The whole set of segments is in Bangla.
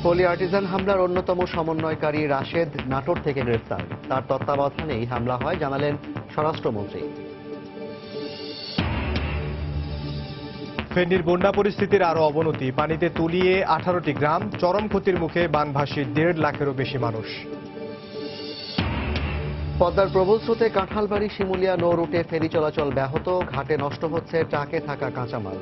পলি আর্টিজান হামলার অন্যতম সমন্বয়কারী রাশেদ নাটোর থেকে গ্রেফতার। তার তত্ত্বাবধানেই হামলা হয় জানালেন স্বরাষ্ট্রমন্ত্রী। ফেনীর বন্যা পরিস্থিতির আরো অবনতি, পানিতে তলিয়ে 18টি গ্রাম, চরম ক্ষতির মুখে বানভাসী 1.5 লাখেরও বেশি মানুষ। পদ্মার প্রবল স্রোতে কাঁঠালবাড়ি শিমুলিয়া নৌ রুটে ফেরি চলাচল ব্যাহত, ঘাটে নষ্ট হচ্ছে ট্রাকে থাকা কাঁচামাল।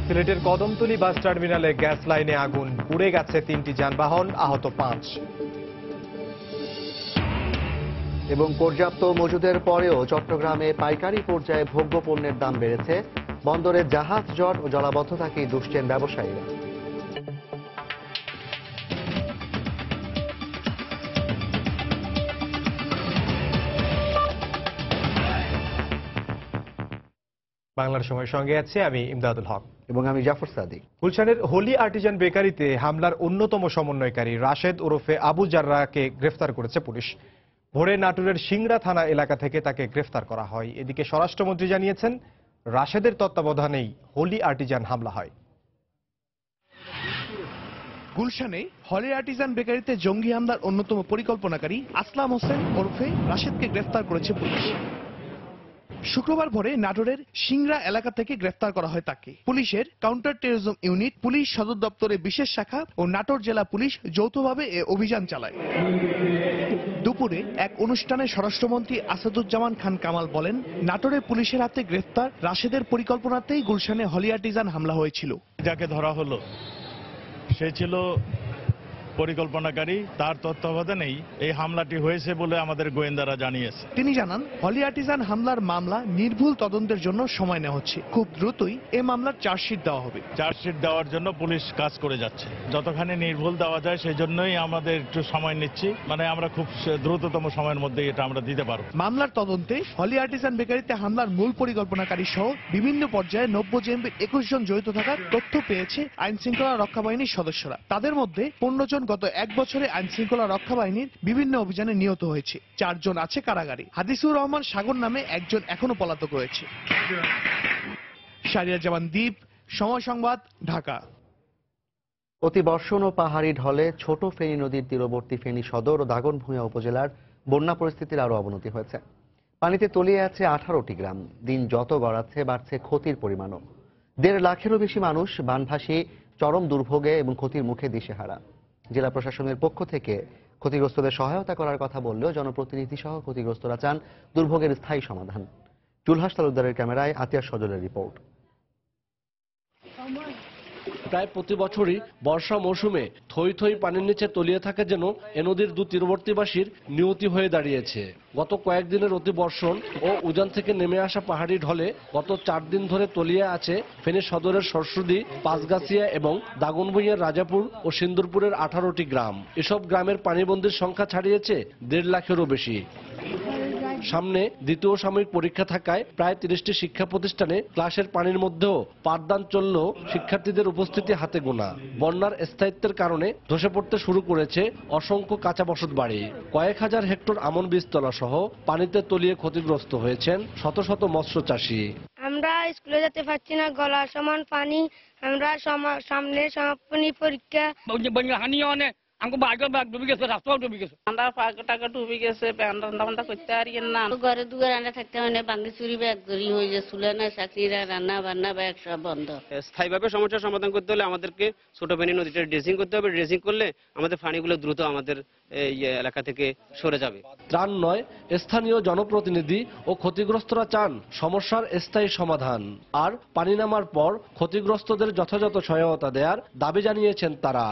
সিলেটের কদমতলী বাস টার্মিনালে গ্যাস লাইনে আগুন, পুড়ে গেছে 3টি যানবাহন, আহত 5। এবং পর্যাপ্ত মজুদের পরেও চট্টগ্রামে পাইকারি পর্যায়ে ভোগ্য পণ্যের দাম বেড়েছে। বন্দরে জাহাজ জট ও জলাবদ্ধতাকেই দুষছেন ব্যবসায়ীরা। বাংলার সময়ের সঙ্গে আছে আমি ইমদাদুল হক এবং আমি জাফর সাদিক। গুলশানের হোলি আর্টিজান বেকারিতে হামলার অন্যতম সমন্বয়কারী রাশেদ ওরফে আবু জাররাকে গ্রেফতার করেছে পুলিশ। ভোরে নাটোরের সিংড়া থানা এলাকা থেকে তাকে গ্রেফতার করা হয়। এদিকে স্বরাষ্ট্রমন্ত্রী জানিয়েছেন, রাশেদের তত্ত্বাবধানেই হোলি আর্টিজান হামলা হয়। গুলশানে হলি আর্টিজান বেকারিতে জঙ্গি হামলার অন্যতম পরিকল্পনাকারী আসলাম হোসেন ওরফে রাশেদকে গ্রেফতার করেছে পুলিশ। শুক্রবার ভোরে নাটোরের সিংড়া এলাকা থেকে গ্রেফতার করা হয় তাকে। পুলিশের কাউন্টার টেরোরিজম ইউনিট, পুলিশ সদর দপ্তরের বিশেষ শাখা ও নাটোর জেলা পুলিশ যৌথভাবে এ অভিযান চালায়। দুপুরে এক অনুষ্ঠানে স্বরাষ্ট্রমন্ত্রী আসাদুজ্জামান খান কামাল বলেন, নাটোরের পুলিশের হাতে গ্রেফতার রাশেদের পরিকল্পনাতেই গুলশানে হলি আর্টিজান হামলা হয়েছিল। যাকে ধরা হলো সে ছিল পরিকল্পনাকারী, তার তত্ত্বাবধানেই এই হামলাটি হয়েছে বলে আমাদের গোয়েন্দারা জানিয়েছে। তিনি জানান, হলি আর্টিজান হামলার মামলা নির্ভুল তদন্তের জন্য সময় নেওয়া হচ্ছে। খুব দ্রুতই এই মামলার চার্জশিট দেওয়া হবে। চার্জশিট দেওয়ার জন্য পুলিশ কাজ করে যাচ্ছে। যতখানি নির্ভুল দেওয়া যায় সেই জন্যই আমাদের একটু সময় নিচ্ছি, মানে আমরা খুব দ্রুততম সময়ের মধ্যে এটা আমরা দিতে পারব। মামলার তদন্তে হলি আর্টিজান বেকারিতে হামলার মূল পরিকল্পনাকারী সহ বিভিন্ন পর্যায়ে 90 জেএমবির 21 জন জড়িত থাকার তথ্য পেয়েছে আইন শৃঙ্খলা রক্ষা বাহিনীর সদস্যরা। তাদের মধ্যে 15 জন গত 1 বছরে আইন শৃঙ্খলা রক্ষা বাহিনীর বিভিন্ন অভিযানে নিহত হয়েছে। 4 জন আছে কারাগারে। হাদিসুর রহমান সাগর নামে একজন এখনো পলাতক রয়েছে। শাহরিয়ার জামান দ্বীপ, সময় সংবাদ, ঢাকা। অতিবর্ষণ ও পাহাড়ি ঢলে ছোট ফেনী নদীর তীরবর্তী ফেনী সদর ও দাগনভূঞা উপজেলার বন্যা পরিস্থিতির আরো অবনতি হয়েছে। পানিতে তলিয়ে আছে 18টি গ্রাম। দিন যত গড়াচ্ছে বাড়ছে ক্ষতির পরিমাণও। 1.5 লাখেরও বেশি মানুষ বানভাসী, চরম দুর্ভোগে এবং ক্ষতির মুখে দিশেহারা। জেলা প্রশাসনের পক্ষ থেকে ক্ষতিগ্রস্তদের সহায়তা করার কথা বললেও জনপ্রতিনিধি সহ ক্ষতিগ্রস্তরা চান দুর্ভোগের স্থায়ী সমাধান। জুলহাস তালুকদারের ক্যামেরায় আতিয়ার সজলের রিপোর্ট। প্রায় প্রতি বছরই বর্ষা মৌসুমে থই থই পানির নিচে তলিয়ে থাকে যেন এ নদীর দু তীরবর্তীবাসীর নিয়তি হয়ে দাঁড়িয়েছে। গত কয়েকদিনের অতিবর্ষণ ও উজান থেকে নেমে আসা পাহাড়ি ঢলে গত 4 দিন ধরে তলিয়ে আছে ফেনী সদরের সরসুদি, পাঁচগাছিয়া এবং দাগনভূঞার রাজাপুর ও সিন্দুরপুরের 18টি গ্রাম। এসব গ্রামের পানিবন্দীর সংখ্যা ছাড়িয়েছে 1.5 লাখেরও বেশি। সামনে দ্বিতীয় সাময়িক পরীক্ষা থাকায় প্রায় 30টি শিক্ষা প্রতিষ্ঠানে ক্লাসের পানির মধ্যেও পাঠদান চললেও শিক্ষার্থীদের উপস্থিতি হাতে গোনা। বন্যার স্থায়িত্বের কারণে ধসে পড়তে শুরু করেছে অসংখ্য কাঁচা বসত বাড়ি। কয়েক হাজার হেক্টর আমন বীজতলা সহ পানিতে তলিয়ে ক্ষতিগ্রস্ত হয়েছেন শত শত মৎস্য চাষী। আমরা স্কুলে যেতে পারছি না, গলা সমান পানি। আমরা সামনে সমাপনী পরীক্ষা। আমাকে বাগের ব্যাগ ডুবে গেছে, রাস্তাও ডুবে গেছে। আমরা টাকা ডুবে গেছে, রান্না করতে পারি না। ঘরে দুয়ার রান্না থাকতে হয় না, বাঙ্গি চুরি ব্যাগ ধরি হয়ে যায়, চুলে না চাকরিরা রান্না বান্না ব্যাগ সব বন্ধ। স্থায়ীভাবে সমস্যার সমাধান করতে হলে আমাদেরকে ছোট ফেনী নদীটা ড্রেসিং করতে হবে। ড্রেসিং করলে আমাদের পানিগুলো দ্রুত আমাদের এই এলাকা থেকে সরে যাবে। ত্রাণ নয়, স্থানীয় জনপ্রতিনিধি ও ক্ষতিগ্রস্তরা চান সমস্যার স্থায়ী সমাধান। আর পানি নামার পর ক্ষতিগ্রস্তদের যথাযথ সহায়তা দেওয়ার দাবি জানিয়েছেন তারা।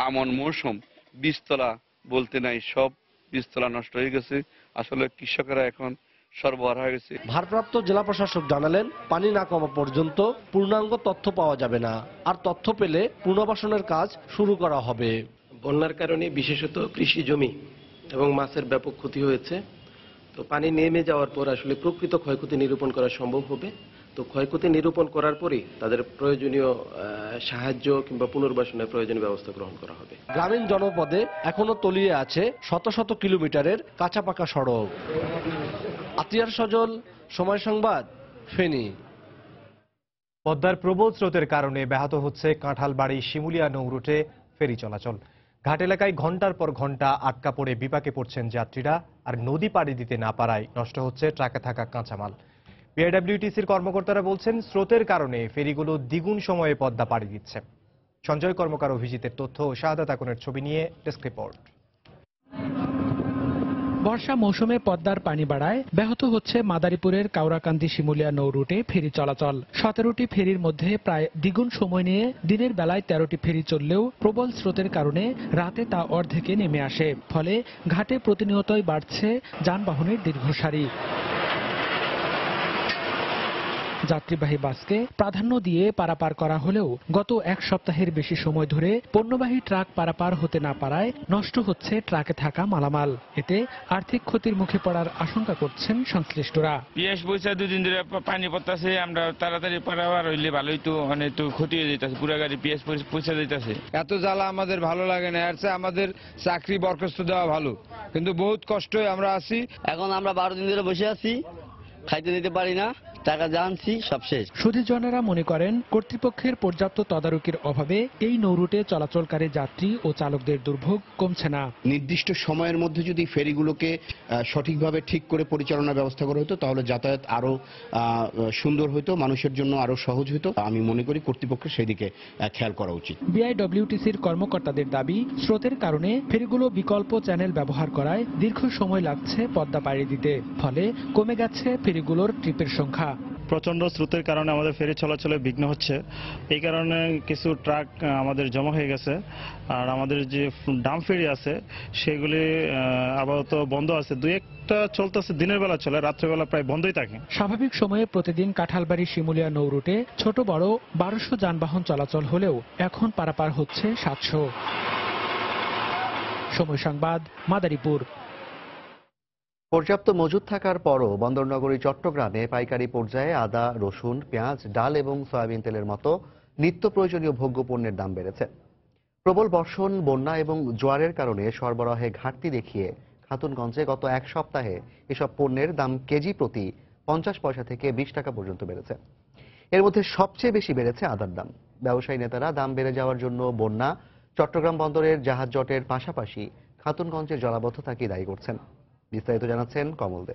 আমন মৌসুম, বীজতলা বলতে নাই, সব বীজতলা নষ্ট হয়ে গেছে। আসলে কৃষকেরা এখন সর্বহারা হয়ে গেছে। ভারপ্রাপ্ত জেলা প্রশাসক জানালেন, পানি না কমা পর্যন্ত পূর্ণাঙ্গ তথ্য পাওয়া যাবে না। আর তথ্য পেলে পুনর্বাসনের কাজ শুরু করা হবে। বন্যার কারণে বিশেষত কৃষি জমি এবং মাছের ব্যাপক ক্ষতি হয়েছে। তো পানি নেমে যাওয়ার পর আসলে প্রকৃত ক্ষয়ক্ষতি নিরূপণ করা সম্ভব হবে। তো ক্ষয়ক্ষতি নিরূপণ করার পরে তাদের প্রয়োজনীয় সাহায্য কিংবা পুনর্বাসনের প্রয়োজনীয় ব্যবস্থা গ্রহণ করা হবে। গ্রামীণ জনপদে এখনো তলিয়ে আছে শত শত কিলোমিটারের কাঁচা পাকা সড়ক। আতিয়ার সজল, সময় সংবাদ, ফেনী। পদ্মার প্রবল স্রোতের কারণে ব্যাহত হচ্ছে কাঁঠালবাড়ি শিমুলিয়া নৌ রুটে ফেরি চলাচল। ঘাট এলাকায় ঘন্টার পর ঘন্টা আটকা পড়ে বিপাকে পড়ছেন যাত্রীরা, আর নদী পাড়ি দিতে না পারায় নষ্ট হচ্ছে ট্রাকে থাকা কাঁচামাল। বিআইডব্লিউটিসির কর্মকর্তারা বলছেন, স্রোতের কারণে ফেরিগুলো দ্বিগুণ সময়ে পদ্মা পাড়ি দিচ্ছে। সঞ্জয় কর্মকার অভিজিতের তথ্য ও শাহাদাত আকনের ছবি নিয়ে ডেস্ক রিপোর্ট। বর্ষা মৌসুমে পদ্মার পানি বাড়ায় ব্যাহত হচ্ছে মাদারীপুরের কাউরাকান্দি শিমুলিয়া নৌ রুটে ফেরি চলাচল। 17টি ফেরির মধ্যে প্রায় দ্বিগুণ সময় নিয়ে দিনের বেলায় 13টি ফেরি চললেও প্রবল স্রোতের কারণে রাতে তা অর্ধেকে নেমে আসে। ফলে ঘাটে প্রতিনিয়তই বাড়ছে যানবাহনের দীর্ঘ সারি। যাত্রীবাহী বাসকে প্রাধান্য দিয়ে পারাপার করা হলেও গত এক সপ্তাহের বেশি সময় ধরে পণ্যবাহী ট্রাক পারাপার হতে না পারায় নষ্ট হচ্ছে ট্রাকে থাকা মালামাল। এতে আর্থিক ক্ষতির মুখে পড়ার আশঙ্কা করছেন সংশ্লিষ্টরা। পিএস পয়সা 2 দিন ধরে পানি পড়তেছে, আমরা তাড়াতাড়ি পারাপার হইলে ভালোই, তো অনেক তো ক্ষতি হয়ে যেতেছে, পুরো গাড়ি পিএস পয়সা দিতেছে। এত জ্বালা আমাদের ভালো লাগে না, এর চেয়ে আমাদের চাকরি বরখাস্ত দেওয়া ভালো, কিন্তু বহুত কষ্টই আমরা আছি। এখন আমরা 12 দিন ধরে বসে আছি, খাইতে দিতে পারি না, টাকা জানছি সব শেষ। সুধীজনেরা মনে করেন, কর্তৃপক্ষের পর্যাপ্ত তদারকির অভাবে এই নৌরুটে চলাচলকারী যাত্রী ও চালকদের দুর্ভোগ কমছে না। নির্দিষ্ট সময়ের মধ্যে যদি ফেরিগুলোকে সঠিকভাবে ঠিক করে পরিচালনার ব্যবস্থা করা হতো, তাহলে যাতায়াত আরো সুন্দর হতো, মানুষের জন্য আরো সহজ হতো। আমি মনে করি কর্তৃপক্ষের সেই দিকে খেয়াল করা উচিত। বিআইডব্লিউটিসির কর্মকর্তাদের দাবি, স্রোতের কারণে ফেরিগুলো বিকল্প চ্যানেল ব্যবহার করায় দীর্ঘ সময় লাগছে পদ্মা পাড়ি দিতে। ফলে কমে গেছে ফেরিগুলোর ট্রিপের সংখ্যা। প্রচন্ড স্রোতের কারণে আমাদের ফেরি চলাচলে বিঘ্ন হচ্ছে। এই কারণে কিছু ট্রাক আমাদের জমা হয়ে গেছে, আর আমাদের যে ডাম ফেরি আছে সেগুলি আপাতত বন্ধ আছে। 2-1টা চলতেছে, দিনের বেলা চলে, রাত্রেবেলা প্রায় বন্ধই থাকে। স্বাভাবিক সময়ে প্রতিদিন কাঁঠালবাড়ি শিমুলিয়া নৌ রুটে ছোট বড় 1200 যানবাহন চলাচল হলেও এখন পারাপার হচ্ছে 700। সময় সংবাদ, মাদারীপুর। পর্যাপ্ত মজুদ থাকার পরও বন্দরনগরী চট্টগ্রামে পাইকারি পর্যায়ে আদা, রসুন, পেঁয়াজ, ডাল এবং সয়াবিন তেলের মতো নিত্য প্রয়োজনীয় ভোগ্য পণ্যের দাম বেড়েছে। প্রবল বর্ষণ, বন্যা এবং জোয়ারের কারণে সরবরাহে ঘাটতি দেখিয়ে খাতুনগঞ্জে গত এক সপ্তাহে এসব পণ্যের দাম কেজি প্রতি 50 পয়সা থেকে 20 টাকা পর্যন্ত বেড়েছে। এর মধ্যে সবচেয়ে বেশি বেড়েছে আদার দাম। ব্যবসায়ী নেতারা দাম বেড়ে যাওয়ার জন্য বন্যা, চট্টগ্রাম বন্দরের জাহাজ জটের পাশাপাশি খাতুনগঞ্জের জলাবদ্ধতাকে দায়ী করছেন। বিস্তারিত জানাচ্ছেন কমল দে।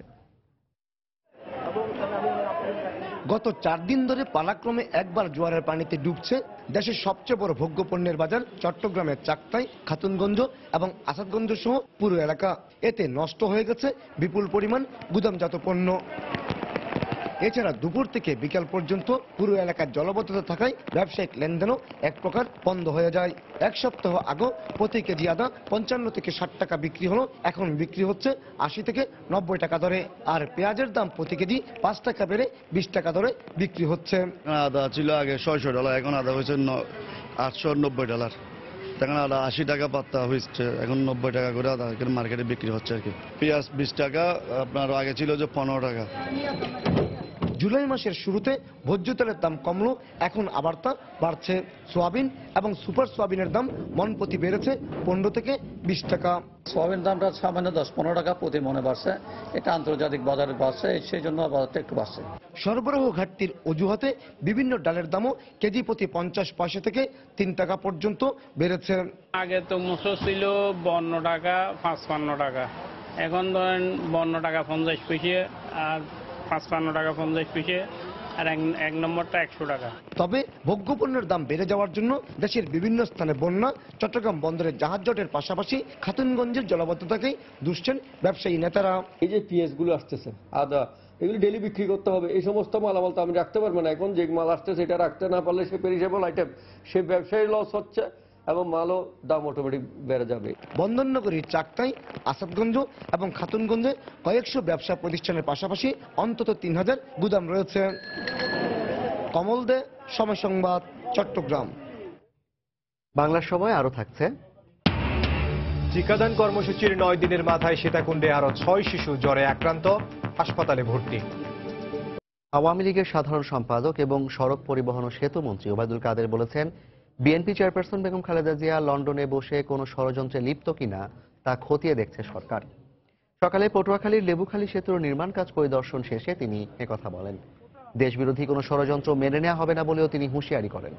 গত 4 দিন ধরে পালাক্রমে একবার জোয়ারের পানিতে ডুবছে দেশের সবচেয়ে বড় ভোগ্য পণ্যের বাজার চট্টগ্রামের চাকতাই, খাতুনগঞ্জ এবং আসাদগঞ্জ সহ পুরো এলাকা। এতে নষ্ট হয়ে গেছে বিপুল পরিমাণ গুদামজাত পণ্য। এছাড়া দুপুর থেকে বিকাল পর্যন্ত পুরো এলাকার জলাবদ্ধতা থাকায় ব্যবসায়িক লেনদেনও এক প্রকার বন্ধ হয়ে যায়। এক সপ্তাহ আগে প্রতি কেজি আদা 55 থেকে 60 টাকা বিক্রি হলো, এখন বিক্রি হচ্ছে 80 থেকে 90 টাকা দরে। আর পেঁয়াজের দাম প্রতি কেজি 5 টাকা বেড়ে 20 টাকা দরে বিক্রি হচ্ছে। আদা ছিল আগে $600, এখন আদা হয়েছে $890। তখন আদা 80 টাকা পাত্তা হয়েছে, এখন 90 টাকা করে আদা মার্কেটে বিক্রি হচ্ছে আর কি। পেঁয়াজ 20 টাকা, আপনার আগে ছিল যে 15 টাকা। জুলাই মাসের শুরুতে ভোজ্য তেলের দাম কমলো, এখন আবার তা বাড়ছে। সোয়াবিন এবং সুপার সোয়াবিনের দাম মন প্রতি বেড়েছে 15 থেকে 20 টাকা। সোয়াবিন দামটা সামান্য 10-15 টাকা প্রতি মনে বাড়ছে, এটা আন্তর্জাতিক বাজারে বাড়ছে, সেই জন্য বাজারটা একটু বাড়ছে। সরবরাহ ঘাটতির অজুহাতে বিভিন্ন ডালের দামও কেজি প্রতি 50 পয়সা থেকে 3 টাকা পর্যন্ত বেড়েছে। আগে তো মুসো ছিল 52 টাকা, 55 টাকা, এখন ধরেন 52 টাকা 50 পয়সা, আর 55 টাকা 50 পয়সা, আর এক নম্বরটা 100 টাকা। তবে ভোগ্যপণ্যের দাম বেড়ে যাওয়ার জন্য দেশের বিভিন্ন স্থানে বন্যা, চট্টগ্রাম বন্দরের জাহাজ জটের পাশাপাশি খাতুনগঞ্জের জলাবদ্ধতাকেই দুষছেন ব্যবসায়ী নেতারা। এই যে পিএস গুলো আসতেছে, আদা, এগুলি ডেলি বিক্রি করতে হবে, এই সমস্ত মালামাল তো আমি রাখতে পারবো না। এখন যে মাল আসছে সেটা রাখতে না পারলে সে পেরিশেবল আইটেম, সে ব্যবসায়ী লস হচ্ছে এবং মালও দাম অটোমেটিক বেড়ে যাবে। বন্দরনগরীর চাকতাই, আসাদগঞ্জ এবং খাতুনগঞ্জে কয়েকশো ব্যবসা প্রতিষ্ঠানের পাশাপাশি অন্তত 3000 গুদাম রয়েছে। কমল দে, সময় সংবাদ, চট্টগ্রাম। বাংলার সময় আরো থাকছে। টিকাদান কর্মসূচির 9 দিনের মাথায় সীতাকুণ্ডে আরো 6 শিশু জ্বরে আক্রান্ত, হাসপাতালে ভর্তি। আওয়ামী লীগের সাধারণ সম্পাদক এবং সড়ক পরিবহন ও সেতু মন্ত্রী ওবায়দুল কাদের বলেছেন, বিএনপি চেয়ারপারসন বেগম খালেদা জিয়া লন্ডনে বসে কোনো ষড়যন্ত্রে লিপ্ত কিনা তা খতিয়ে দেখছে সরকার। সকালে পটুয়াখালীর লেবুখালী সেতুর নির্মাণ কাজ পরিদর্শন শেষে তিনি একথা বলেন। দেশবিরোধী কোনো ষড়যন্ত্র মেনে নেওয়া হবে না বলেও তিনি হুঁশিয়ারি করেন।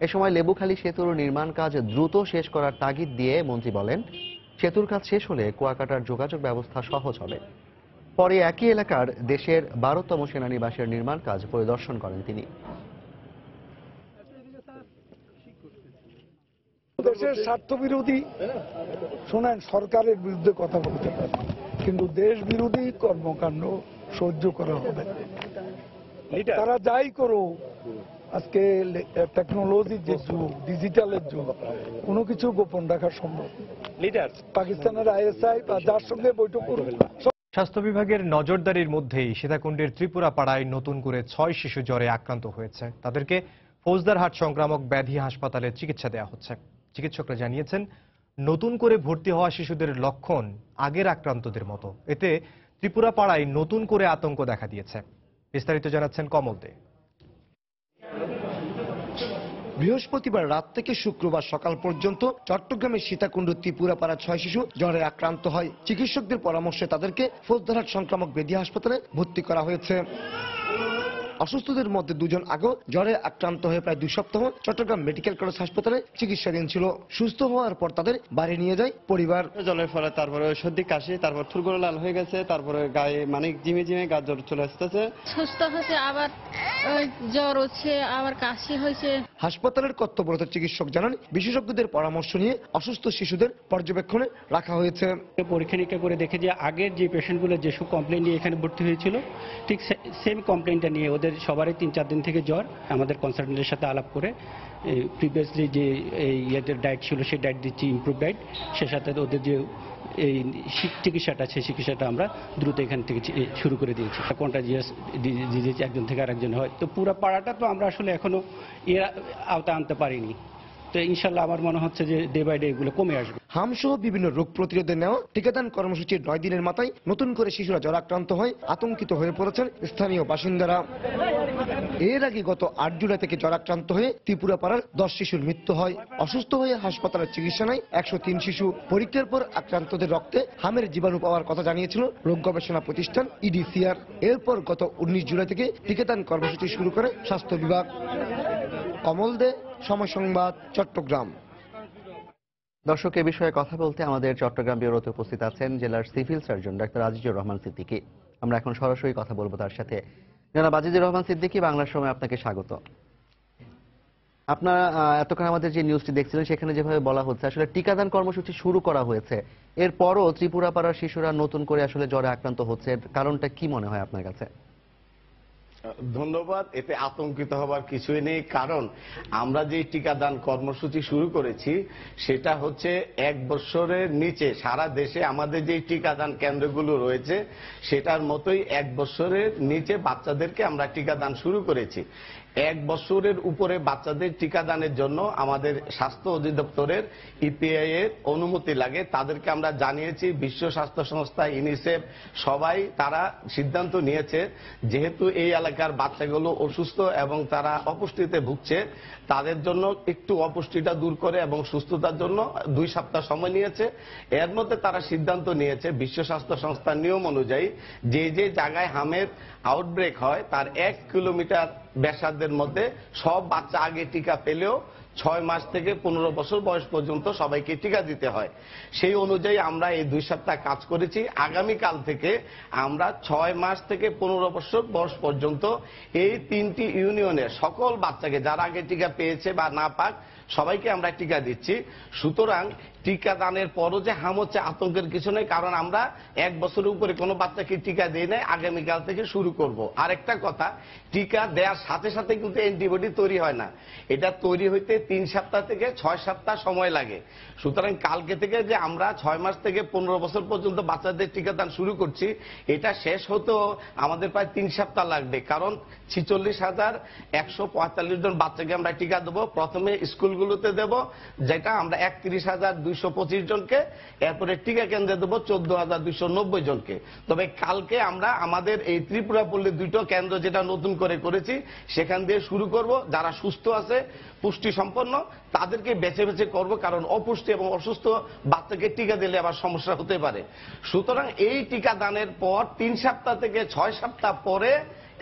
এ সময় লেবুখালী সেতুর নির্মাণ কাজ দ্রুত শেষ করার তাগিদ দিয়ে মন্ত্রী বলেন, সেতুর কাজ শেষ হলে কুয়াকাটার যোগাযোগ ব্যবস্থা সহজ হবে। পরে একই এলাকার দেশের 12তম সেনানিবাসের নির্মাণ কাজ পরিদর্শন করেন তিনি। দেশের স্বার্থবিরোধী শোনেন, সরকারের বিরুদ্ধে কথা বলতে পারে, কিন্তু দেশ বিরোধী কর্মকাণ্ড সহ্য করা হবে। তারা যাই করো, আজকে টেকনোলজির যে যুগ, ডিজিটালের যুগ, কোনো কিছু গোপন রাখা সম্ভব। পাকিস্তানের আইএসআই বা যার সঙ্গে বৈঠক করবে। স্বাস্থ্য বিভাগের নজরদারির মধ্যেই সীতাকুণ্ডের ত্রিপুরা পাড়ায় নতুন করে 6 শিশু জ্বরে আক্রান্ত হয়েছে। তাদেরকে ফৌজদারহাট সংক্রামক ব্যাধি হাসপাতালে চিকিৎসা দেওয়া হচ্ছে। চিকিৎসকরা জানিয়েছেন, নতুন করে ভর্তি হওয়া শিশুদের লক্ষণ আগের আক্রান্তদের মতো। এতে ত্রিপুরা পাড়ায় নতুন করে আতঙ্ক দেখা দিয়েছে। বিস্তারিত জানাচ্ছেন কমল দে। বৃহস্পতিবার রাত থেকে শুক্রবার সকাল পর্যন্ত চট্টগ্রামের সীতাকুণ্ড ত্রিপুরাপাড়া 6 শিশু জ্বরে আক্রান্ত হয়। চিকিৎসকদের পরামর্শে তাদেরকে ফৌজদারহাট সংক্রামক ব্যাধি হাসপাতালে ভর্তি করা হয়েছে। অসুস্থদের মধ্যে 2 জন আগেও জ্বরে আক্রান্ত হয়ে প্রায় 2 সপ্তাহ চট্টগ্রাম মেডিকেল কলেজ হাসপাতালে চিকিৎসাধীন ছিল। সুস্থ হওয়ার পর তাদের বাড়ি নিয়ে যায় পরিবার। জলের ফলে তারপরে সর্দি কাশি, তারপর থুরগুলো লাল হয়ে গেছে, তারপরে গায়ে মানে জিমে জিমে গা জ্বর চলে আসতেছে। সুস্থ হয়েছে, আবার জ্বর হচ্ছে, আবার কাশি হয়েছে। হাসপাতালের কর্তব্যরত চিকিৎসক জানান, বিশেষজ্ঞদের পরামর্শ নিয়ে অসুস্থ শিশুদের পর্যবেক্ষণে রাখা হয়েছে। পরীক্ষা নিরীক্ষা করে দেখে যে আগের যে পেশেন্টগুলো যেসব কমপ্লেন নিয়ে এখানে ভর্তি হয়েছিল, ঠিক সেম কমপ্লেনটা নিয়ে ওদের সবারই 3-4 দিন থেকে জ্বর। আমাদের কনসালটেন্টের সাথে আলাপ করে প্রিভিয়াসলি যে ইয়েদের ডায়েট ছিল সেই ডায়েট দিচ্ছি, ইমপ্রুভ ডায়েট। সে সাথে ওদের যে এই চিকিৎসাটা, সেই চিকিৎসাটা আমরা দ্রুত এখান থেকে শুরু করে দিয়েছি। কন্টাজিয়াস ডিজিজ একজন থেকে আরেকজন হয়, তো পুরো পাড়াটা তো আমরা আসলে এখনো এর আওতা আনতে পারিনি। তো ইনশাল্লাহ আমার মনে হচ্ছে যে ডে বাই ডে এগুলো কমে আসবে। হামসহ বিভিন্ন রোগ প্রতিরোধে নেওয়া টিকাদান কর্মসূচির 9 দিনের মাথায় নতুন করে শিশুরা জ্বর আক্রান্ত হয় আতঙ্কিত হয়ে পড়েছেন স্থানীয় বাসিন্দারা। এর আগে গত 8 জুলাই থেকে জ্বর আক্রান্ত হয়ে ত্রিপুরা পাড়ার 10 শিশুর মৃত্যু হয়। অসুস্থ হয়ে হাসপাতালে চিকিৎসা নেয় 103 শিশু। পরীক্ষার পর আক্রান্তদের রক্তে হামের জীবাণু পাওয়ার কথা জানিয়েছিল রোগ গবেষণা প্রতিষ্ঠান ইডিসিআর। এরপর গত 19 জুলাই থেকে টিকাদান কর্মসূচি শুরু করে স্বাস্থ্য বিভাগ। কমল দে, সময় সংবাদ, চট্টগ্রাম। দর্শক, এ বিষয়ে কথা বলতে আমাদের চট্টগ্রাম ব্যুরোতে উপস্থিত আছেন জেলার civil surgeon doctor Azizur Rahman Siddiqui. আমরা এখন সরাসরি কথা বলবো তার সাথে। জনাব আজিজুর রহমান সিদ্দিকী, বাংলার সময় আপনাকে স্বাগত। আপনারা এতক্ষণ আমাদের যে নিউজটি দেখছিলেন সেখানে যেভাবে বলা হচ্ছে আসলে টিকাদান কর্মসূচি শুরু করা হয়েছে, এরপরও ত্রিপুরা পাড়ার শিশুরা নতুন করে আসলে জ্বরে আক্রান্ত হচ্ছে, কারণটা কি মনে হয় আপনার কাছে? ধন্যবাদ। এতে আতঙ্কিত হবার কিছুই নেই, কারণ আমরা যে টিকাদান কর্মসূচি শুরু করেছি সেটা হচ্ছে 1 বছরের নিচে সারা দেশে আমাদের যে টিকাদান কেন্দ্রগুলো রয়েছে সেটার মতোই 1 বছরের নিচে বাচ্চাদেরকে আমরা টিকাদান শুরু করেছি। 1 বছরের উপরে বাচ্চাদের টিকাদানের জন্য আমাদের স্বাস্থ্য অধিদপ্তরের ইপিআই এর অনুমতি লাগে। তাদেরকে আমরা জানিয়েছি, বিশ্ব স্বাস্থ্য সংস্থা, ইউনিসেফ সবাই তারা সিদ্ধান্ত নিয়েছে, যেহেতু এই এলাকার বাচ্চাগুলো অসুস্থ এবং তারা অপুষ্টিতে ভুগছে, তাদের জন্য একটু অপুষ্টিটা দূর করে এবং সুস্থতার জন্য 2 সপ্তাহ সময় নিয়েছে। এর মধ্যে তারা সিদ্ধান্ত নিয়েছে বিশ্ব স্বাস্থ্য সংস্থার নিয়ম অনুযায়ী যে যে জায়গায় হামের আউটব্রেক হয় তার 1 কিলোমিটার ব্যাসার্ধের মধ্যে সব বাচ্চা আগে টিকা পেলেও 6 মাস থেকে 15 বছর বয়স পর্যন্ত সবাইকে টিকা দিতে হয়। সেই অনুযায়ী আমরা এই 2 সপ্তাহ কাজ করেছি। আগামীকাল থেকে আমরা 6 মাস থেকে 15 বছর বয়স পর্যন্ত এই 3টি ইউনিয়নের সকল বাচ্চাকে, যারা আগে টিকা পেয়েছে বা না পাক, সবাইকে আমরা টিকা দিচ্ছি। সুতরাং টিকাদানের পরও যে হাম হচ্ছে আতঙ্কের কিছু নেই, কারণ আমরা 1 বছরের উপরে কোনো বাচ্চাকে টিকা দিই নাই, আগামীকাল থেকে শুরু করব। আরেকটা কথা, টিকা দেওয়ার সাথে সাথে কিন্তু অ্যান্টিবডি তৈরি হয় না, এটা তৈরি হইতে 3 সপ্তাহ থেকে 6 সপ্তাহ সময় লাগে। সুতরাং কালকে থেকে যে আমরা 6 মাস থেকে 15 বছর পর্যন্ত বাচ্চাদের টিকাদান শুরু করছি, এটা শেষ হতেও আমাদের প্রায় 3 সপ্তাহ লাগবে, কারণ 46,145 জন বাচ্চাকে আমরা টিকা দেবো। প্রথমে স্কুলগুলোতে দেব, যেটা আমরা 31,225 জনকে, এরপরে টিকা কেন্দ্রে দেবো 14,290 জনকে। তবে কালকে আমরা আমাদের এই ত্রিপুরাপল্লী 2টো কেন্দ্র যেটা নতুন করে করেছি সেখান দিয়ে শুরু করব। যারা সুস্থ আছে, পুষ্টি সম্পন্ন, তাদেরকে বেছে বেছে করব, কারণ অপুষ্টি এবং অসুস্থ বাচ্চাকে টিকা দিলে আবার সমস্যা হতে পারে। সুতরাং এই টিকা দানের পর 3 সপ্তাহ থেকে 6 সপ্তাহ পরে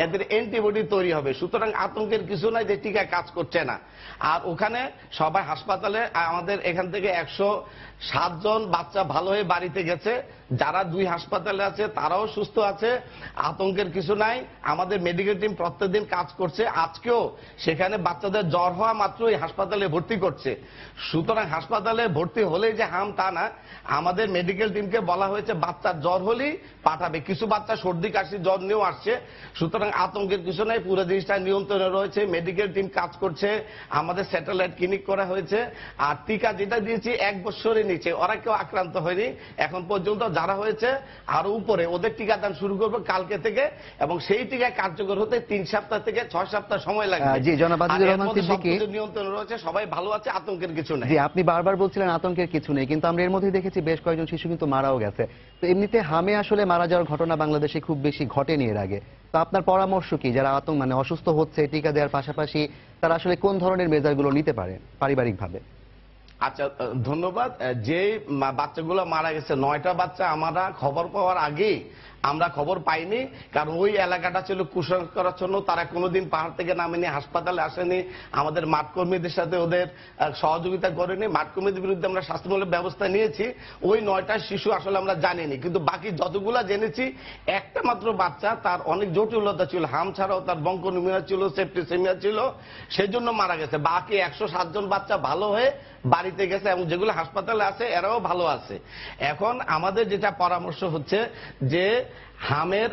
এদের অ্যান্টিবডি তৈরি হবে। সুতরাং আতঙ্কের কিছু নাই যে টিকা কাজ করছে না। আর ওখানে সবাই হাসপাতালে, আমাদের এখান থেকে 107 জন বাচ্চা ভালো হয়ে বাড়িতে গেছে, যারা 2 হাসপাতালে আছে তারাও সুস্থ আছে, আতঙ্কের কিছু নাই। আমাদের মেডিকেল টিম প্রত্যেকদিন কাজ করছে, আজকেও সেখানে বাচ্চাদের জ্বর হওয়া মাত্রই হাসপাতালে ভর্তি করছে। সুতরাং হাসপাতালে ভর্তি হলেই যে হাম তা না, আমাদের মেডিকেল টিমকে বলা হয়েছে বাচ্চার জ্বর হলেই পাঠাবে। কিছু বাচ্চা সর্দি কাশি জ্বর নিয়েও আসছে, সুতরাং আতঙ্কের কিছু নাই, পুরো জিনিসটা নিয়ন্ত্রণে রয়েছে। মেডিকেল টিম কাজ করছে, আমাদের স্যাটেলাইট ক্লিনিক করা হয়েছে। আর টিকা যেটা দিয়েছি 1 বছরের নিচে, ওরা কেউ আক্রান্ত হয়নি এখন পর্যন্ত। যারা হয়েছে আরো উপরে, ওদের টিকাদান শুরু করবো কালকে থেকে, এবং সেই টিকা কার্যকর হতে 3 সপ্তাহ থেকে 6 সপ্তাহ সময় লাগবে। জি, জনাব আজিজুর রহমান সিদ্দিকী, নিয়ন্ত্রণে রয়েছে, সবাই ভালো আছে, আতঙ্কের কিছু নেই। জি, আপনি বারবার বলছিলেন আতঙ্কের কিছু নেই, কিন্তু আমরা এর মধ্যে দেখেছি বেশ কয়েকজন শিশু কিন্তু মারাও গেছে। তো এমনিতে হামে আসলে মারা যাওয়ার ঘটনা বাংলাদেশে খুব বেশি ঘটেনি এর আগে। তো আপনার পরামর্শ কি, যারা অসুস্থ হচ্ছে টিকা দেওয়ার পাশাপাশি, তারা আসলে কোন ধরনের মেজারগুলো নিতে পারে পারিবারিকভাবে? আচ্ছা, ধন্যবাদ। যে বাচ্চাগুলো মারা গেছে 9টা বাচ্চা আমরা খবর পাওয়ার আগেই আমরা খবর পাইনি, কারণ ওই এলাকাটা ছিল কুসংস্কারাচ্ছন্ন। তারা কোনোদিন পাহাড় থেকে নামেনি, হাসপাতালে আসেনি, আমাদের মাঠকর্মীদের সাথে ওদের সহযোগিতা করেনি। মাঠকর্মীদের বিরুদ্ধে আমরা শাস্তিমূলক ব্যবস্থা নিয়েছি। ওই 9টা শিশু আসলে আমরা জানিনি, কিন্তু বাকি যতগুলা জেনেছি, একটা মাত্র বাচ্চা, তার অনেক জটিলতা ছিল, হাম ছাড়াও তার বঙ্কনোমিয়া ছিল, সেপ্টিসেমিয়া ছিল, সেজন্য মারা গেছে। বাকি 107 জন বাচ্চা ভালো হয়ে বাড়িতে গেছে, এবং যেগুলো হাসপাতালে আছে এরাও ভালো আছে। এখন আমাদের যেটা পরামর্শ হচ্ছে যে হামের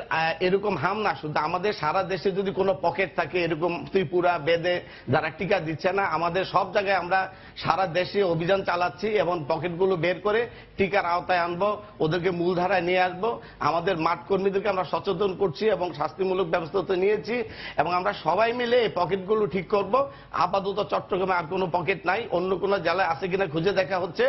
এরকম হাম না, শুধু আমাদের সারা দেশে যদি কোনো পকেট থাকে এরকম ত্রিপুরা বেদে যারা টিকা দিচ্ছে না, আমাদের সব জায়গায় আমরা সারা দেশে অভিযান চালাচ্ছি এবং পকেটগুলো বের করে টিকার আওতায় আনবো, ওদেরকে মূলধারায় নিয়ে আসবো। আমাদের মাঠ কর্মীদেরকে আমরা সচেতন করছি এবং শাস্তিমূলক ব্যবস্থা তো নিয়েছি, এবং আমরা সবাই মিলে এই পকেটগুলো ঠিক করব। আপাতত চট্টগ্রামে আর কোনো পকেট নাই, অন্য কোনো জেলায় আছে কিনা খুঁজে দেখা হচ্ছে।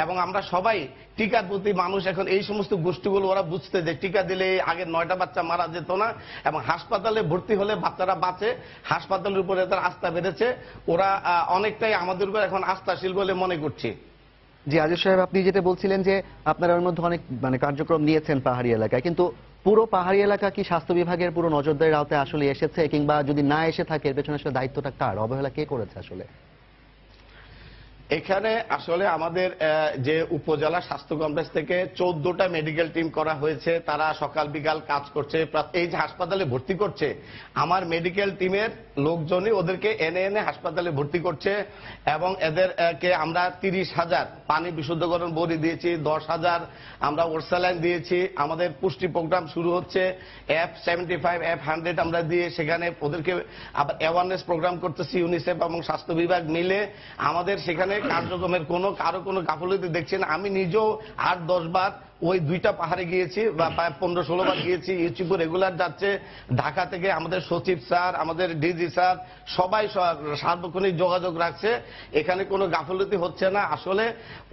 এবং আমরা সবাই টিকার প্রতি, মানুষ এখন এই সমস্ত গোষ্ঠীগুলো ওরা বুঝতে যে টিকা দিলে আগে 9টা বাচ্চা মারা যেত না, এবং হাসপাতালে ভর্তি হলে বাচ্চারা বাঁচে, হাসপাতালের উপরে তার আস্থা বেড়েছে, ওরা অনেকটাই আমাদের উপর এখন আস্থাশীল বলে মনে করছি। জি, আজিজ সাহেব, আপনি যেটা বলছিলেন যে আপনারা এর মধ্যে অনেক কার্যক্রম নিয়েছেন পাহাড়ি এলাকায়, কিন্তু পুরো পাহাড়ি এলাকা কি স্বাস্থ্য বিভাগের পুরো নজরদারির আওতায় আসলে এসেছে, কিংবা যদি না এসে থাকে এর পেছনে আসলে দায়িত্বটা কার, অবহেলা কে করেছে আসলে? এখানে আসলে আমাদের যে উপজেলা স্বাস্থ্য কমপ্লেক্স থেকে 14টা মেডিকেল টিম করা হয়েছে, তারা সকাল বিকাল কাজ করছে। এই যে হাসপাতালে ভর্তি করছে, আমার মেডিকেল টিমের লোকজনই ওদেরকে এনে এনে হাসপাতালে ভর্তি করছে, এবং এদেরকে আমরা 30,000 পানি বিশুদ্ধকরণ বড়ি দিয়েছি, 10,000 আমরা ওরসালাইন দিয়েছি। আমাদের পুষ্টি প্রোগ্রাম শুরু হচ্ছে, F75 F100 আমরা দিয়ে সেখানে ওদেরকে আবার অ্যাওয়ারনেস প্রোগ্রাম করতেছি, ইউনিসেফ এবং স্বাস্থ্য বিভাগ মিলে। আমাদের সেখানে কার্যক্রমের কারো কোনো গাফলতি দেখছেন। আমি নিজেও 8-10 বার ওই 2টা পাহাড়ে গিয়েছি, বা 15-16 বার গিয়েছি। ইউচিপুর রেগুলার যাচ্ছে, ঢাকা থেকে আমাদের সচিব স্যার, আমাদের ডিজি স্যার, সবাই সার্বক্ষণিক যোগাযোগ রাখছে, এখানে কোনো গাফলতি হচ্ছে না। আসলে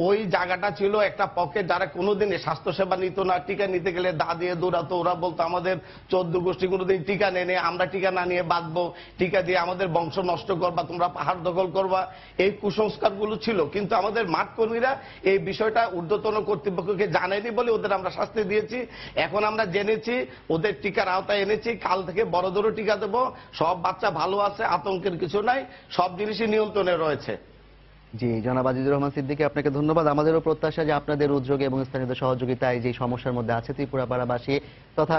ওই জায়গাটা ছিল একটা পকেট, যারা কোনোদিন স্বাস্থ্যসেবা নিত না, টিকা নিতে গেলে দা দিয়ে দৌড়াতো। ওরা বলতো আমাদের 14 গোষ্ঠী কোনোদিন টিকা নেনে, আমরা টিকা না নিয়ে বাঁচবো, টিকা দিয়ে আমাদের বংশ নষ্ট করবা, তোমরা পাহাড় দখল করবা, এই কুসংস্কারগুলো ছিল। কিন্তু আমাদের মাঠ কর্মীরা এই বিষয়টা ঊর্ধ্বতন কর্তৃপক্ষকে জানায়নি বলে ওদের আমরা শাস্তি দিয়েছি। এখন আমরা জেনেছি, ওদের টিকার আওতায় এনেছি, কাল থেকে বড়দেরও টিকা দেব। সব বাচ্চা ভালো আছে, আতঙ্কের কিছু নাই, সব জিনিসই নিয়ন্ত্রণে রয়েছে। জি, জনাব আজিজুর রহমান সিদ্দিকী, আপনাকে ধন্যবাদ। আমাদেরও প্রত্যাশা যে আপনাদের উদ্যোগে এবং স্থানীয় সহযোগিতায় যে সমস্যার মধ্যে আছে ত্রিপুরাপাড়াবাসী তথা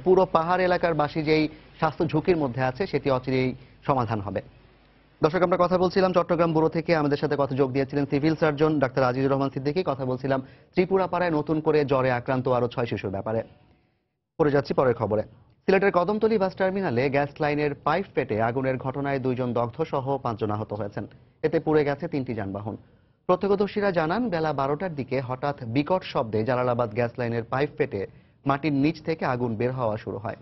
পুরো পাহাড় এলাকার বাসী যেই স্বাস্থ্য ঝুঁকির মধ্যে আছে সেটি অচিরেই সমাধান হবে। দর্শক, আমরা কথা বলছিলাম চট্টগ্রাম ব্যুরো থেকে, আমাদের সাথে কথা যোগ দিয়েছিলেন civil surgeon doctor Azizur Rahman Siddiqui. কথা বলছিলাম ত্রিপুরাপাড়ায় নতুন করে জ্বরে আক্রান্ত আরো 6 শিশুর ব্যাপারে। পড়ে যাচ্ছি পরের খবরে। সিলেটের কদমতলী বাস টার্মিনালে গ্যাস লাইনের পাইপ ফেটে আগুনের ঘটনায় 2 জন দগ্ধ সহ 5 জন আহত হয়েছেন। এতে পুড়ে গেছে 3টি যানবাহন। প্রত্যক্ষদর্শীরা জানান, বেলা 12টার দিকে হঠাৎ বিকট শব্দে জালালাবাদ গ্যাস লাইনের পাইপ ফেটে মাটির নিচ থেকে আগুন বের হওয়া শুরু হয়।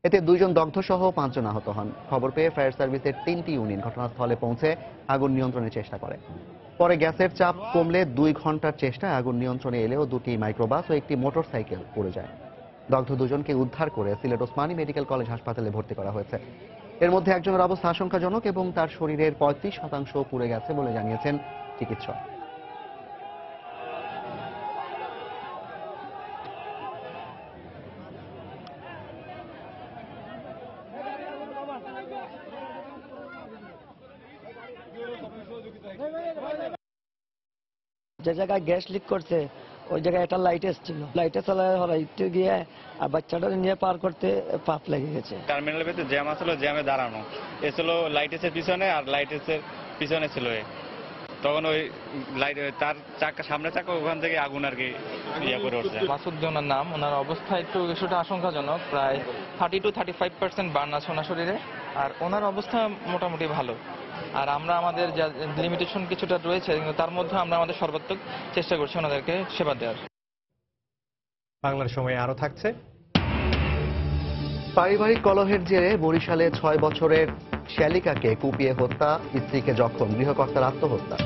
এতে 2 জন দগ্ধ সহ 5 জন আহত হন। খবর পেয়ে ফায়ার সার্ভিসের 3টি ইউনিট ঘটনাস্থলে পৌঁছে আগুন নিয়ন্ত্রণের চেষ্টা করে। পরে গ্যাসের চাপ কমলে 2 ঘন্টার চেষ্টায় আগুন নিয়ন্ত্রণে এলেও 2টি মাইক্রোবাস ও একটি মোটরসাইকেল পুড়ে যায়। দগ্ধ 2 জনকে উদ্ধার করে সিলেট ওসমানী মেডিকেল কলেজ হাসপাতালে ভর্তি করা হয়েছে। এর মধ্যে একজনের অবস্থা আশঙ্কাজনক এবং তার শরীরের 35% পুড়ে গেছে বলে জানিয়েছেন চিকিৎসক। যে জায়গায় গ্যাস লিক করছে ওই জায়গায় একটা লাইটেস ছিল, লাইটে চালাইতে গিয়ে আর বাচ্চাটা নিয়ে পার করতে পাপ লেগে গেছে। টার্মিনালের ভিতরে জ্যাম আসলো, জ্যামে দাঁড়ানো এ ছিল লাইটেসের পিছনে, আর লাইটেসের পিছনে ছিল তখন ওই লাইট তার চাকা সামনে চাকা ওখান থেকে আগুন আর কি ইয়ে করে উঠছে। মাসুদ ওনার নাম, ওনার অবস্থা একটু কিছুটা আশঙ্কাজনক, প্রায় 30 to 35% বার্ন আছে ওনার শরীরে, আর ওনার অবস্থা মোটামুটি ভালো। আর আমরা আমাদের যা লিমিটেশন কিছুটা রয়েছে কিন্তু তার মধ্যে আমরা আমাদের সর্বাত্মক চেষ্টা করছি ওনাদেরকে সেবা দেওয়ার। বাংলার সময় আরো থাকছে। পারিবারিক কলহের জেরে বরিশালে 6 বছরের শ্যালিকাকে কুপিয়ে হত্যা, স্ত্রীকে জখম, গৃহকর্তার আত্মহত্যা।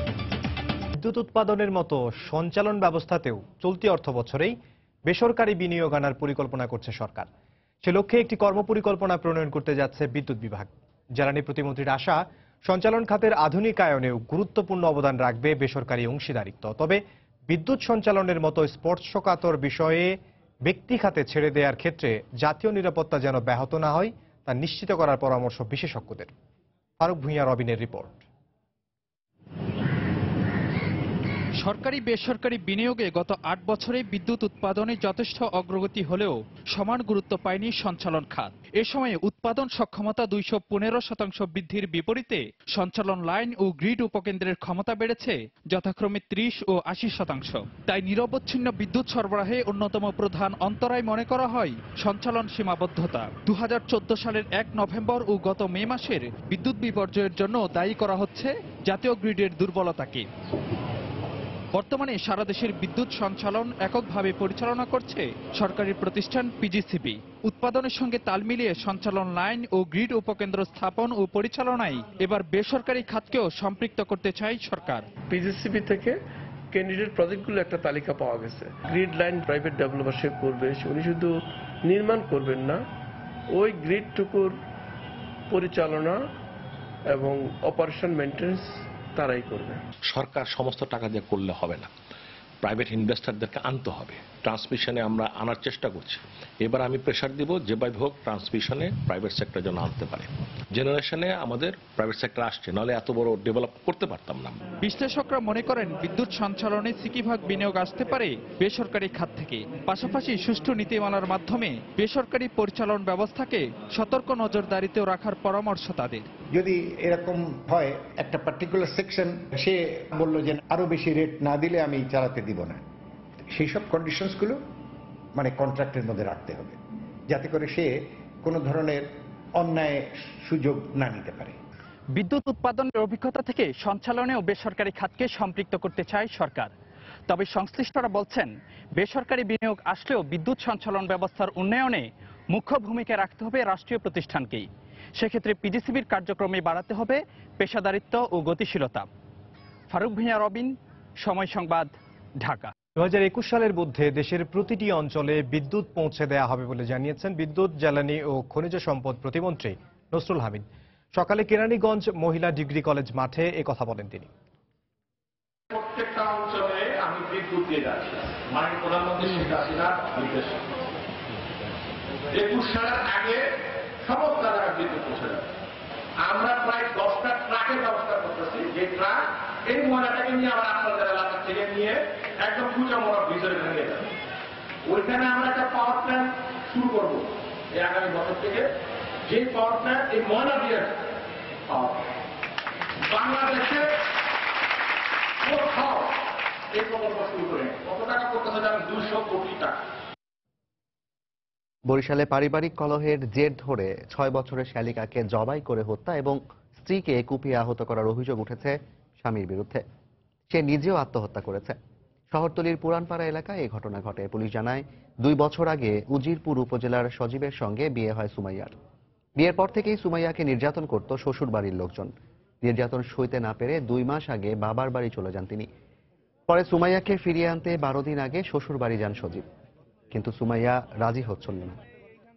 বিদ্যুৎ উৎপাদনের মতো সঞ্চালন ব্যবস্থাতেও চলতি অর্থ বছরেই বেসরকারি বিনিয়োগ আনার পরিকল্পনা করছে সরকার। সে লক্ষ্যে একটি কর্মপরিকল্পনা প্রণয়ন করতে যাচ্ছে বিদ্যুৎ বিভাগ। জ্বালানি প্রতিমন্ত্রীর আশা, সঞ্চালন খাতের আধুনিকায়নেও গুরুত্বপূর্ণ অবদান রাখবে বেসরকারি অংশীদারিত্ব। তবে বিদ্যুৎ সঞ্চালনের মতো স্পর্শকাতর বিষয়ে ব্যক্তি খাতে ছেড়ে দেওয়ার ক্ষেত্রে জাতীয় নিরাপত্তা যেন ব্যাহত না হয় তা নিশ্চিত করার পরামর্শ বিশেষজ্ঞদের। ফারুক ভূঁইয়া রবিনের রিপোর্ট। সরকারি বেসরকারি বিনিয়োগে গত 8 বছরে বিদ্যুৎ উৎপাদনে যথেষ্ট অগ্রগতি হলেও সমান গুরুত্ব পায়নি সঞ্চালন খাত। এ সময়ে উৎপাদন সক্ষমতা 215% বৃদ্ধির বিপরীতে সঞ্চালন লাইন ও গ্রিড উপকেন্দ্রের ক্ষমতা বেড়েছে যথাক্রমে 30 ও 80%। তাই নিরবচ্ছিন্ন বিদ্যুৎ সরবরাহে অন্যতম প্রধান অন্তরায় মনে করা হয় সঞ্চালন সীমাবদ্ধতা। 2014 সালের 1 নভেম্বর ও গত মে মাসের বিদ্যুৎ বিপর্যয়ের জন্য দায়ী করা হচ্ছে জাতীয় গ্রিডের দুর্বলতাকে। বর্তমানে সারা দেশের বিদ্যুৎ সঞ্চালন এককভাবে পরিচালনা করছে সরকারি প্রতিষ্ঠান পিজিসিবি। উৎপাদনের সঙ্গে তাল মিলিয়ে সঞ্চালন লাইন ও গ্রিড উপকেন্দ্র স্থাপন ও পরিচালনায় এবার বেসরকারি খাতকেও সম্পৃক্ত করতে চায় সরকার। পিজিসিবি থেকে ক্যান্ডিডেট প্রজেক্টগুলো একটা তালিকা পাওয়া গেছে। গ্রিড লাইন প্রাইভেট ডেভেলপারশিপ করবে, উনি শুধু নির্মাণ করবেন না, ওই গ্রিডটুকুর পরিচালনা এবং অপারেশন মেইনটেনেন্স তারাই করবে। সরকার সমস্ত টাকা দিয়ে করলে হবে না, প্রাইভেট ইনভেস্টরদেরকে আনতে হবে। ট্রান্সমিশনে আমরা আনার চেষ্টা করছি। এবার আমি প্রেশার দিব যেভাবে হোক ট্রান্সমিশনে প্রাইভেট সেক্টর যেন আনতে পারে। জেনারেশনে আমাদের প্রাইভেট সেক্টর আসছে, নাহলে এত বড় ডেভেলপ করতে পারতাম না। বিশ্লেষকরা মনে করেন বিদ্যুৎ সঞ্চালনে সিকিভাগ বিনিয়োগ আসতে পারে বেসরকারি খাত থেকে। পাশাপাশি সুষ্ঠু নীতিমালার মাধ্যমে বেসরকারি পরিচালন ব্যবস্থাকে সতর্ক নজরদারিতেও রাখার পরামর্শ তাদের। যদি এরকম হয় একটা পার্টিকুলার সেকশন সে বলল যে আরো বেশি রেট না দিলে আমি চালাতে দিব না, সেই সব কন্ডিশনসগুলো মানে কন্ট্রাক্টের মধ্যে রাখতে হবে, যাতে করে সে কোনো ধরনের অন্যায় সুযোগ না নিতে পারে। বিদ্যুৎ উৎপাদনের অভিজ্ঞতা থেকে সঞ্চালনে ও বেসরকারি খাতকে সম্পৃক্ত করতে চায় সরকার। তবে সংশ্লিষ্টরা বলছেন বেসরকারি বিনিয়োগ আসলেও বিদ্যুৎ সঞ্চালন ব্যবস্থার উন্নয়নে মুখ্য ভূমিকা রাখতে হবে রাষ্ট্রীয় প্রতিষ্ঠানকেই। সেক্ষেত্রে পিজিসিবির কার্যক্রমে বাড়াতে হবে পেশাদারিত্ব ও গতিশীলতা। ফারুক ভূঁইয়া রবিন, সময় সংবাদ, ঢাকা। 2021 সালের মধ্যে দেশের প্রতিটি অঞ্চলে বিদ্যুৎ পৌঁছে দেওয়া হবে বলে জানিয়েছেন বিদ্যুৎ, জ্বালানি ও খনিজ সম্পদ প্রতিমন্ত্রী নসরুল হামিদ। সকালে কেরানীগঞ্জ মহিলা ডিগ্রি কলেজ মাঠে কথা বলেন তিনি। প্রত্যেকটা অঞ্চলে আমি বিদ্যুৎ দিয়ে যাচ্ছি, মাননীয় প্রধানমন্ত্রী শেখ হাসিনার নির্দেশে 21 সালের আগে সমস্ত জায়গায় বিদ্যুৎ পৌঁছে যাবে। আমরা প্রায় 10টা ট্রাকের ব্যবস্থা করতেছি, যে ট্রাক এই ময়লাটাকে নিয়ে আবার আপনাদের এলাকা থেকে নিয়ে একদম কুচামোড়া ভিতরে ভেঙে যাবে। ওইখানে আমরা একটা পাওয়ার প্ল্যান্ট শুরু করবো এই আগামী বছর থেকে, যে পাওয়ার প্ল্যান্ট এই ময়লা দিয়ে বাংলাদেশে কোথাও এই প্রকল্প শুরু করে। কত টাকা করতেছে জানেন? 200 কোটি টাকা। বরিশালে পারিবারিক কলহের জের ধরে 6 বছরের শ্যালিকাকে জবাই করে হত্যা এবং স্ত্রীকে কুপিয়ে আহত করার অভিযোগ উঠেছে স্বামীর বিরুদ্ধে। সে নিজেও আত্মহত্যা করেছে। শহরতলির পুরানপাড়া এলাকায় এই ঘটনা ঘটে। পুলিশ জানায় 2 বছর আগে উজিরপুর উপজেলার সজীবের সঙ্গে বিয়ে হয় সুমাইয়ার। বিয়ের পর থেকেই সুমাইয়াকে নির্যাতন করত শ্বশুর বাড়ির লোকজন। নির্যাতন সইতে না পেরে 2 মাস আগে বাবার বাড়ি চলে যান তিনি। পরে সুমাইয়াকে ফিরিয়ে আনতে 12 দিন আগে শ্বশুর বাড়ি যান সজীব, কিন্তু সুমাইয়া রাজি হচ্ছিল না।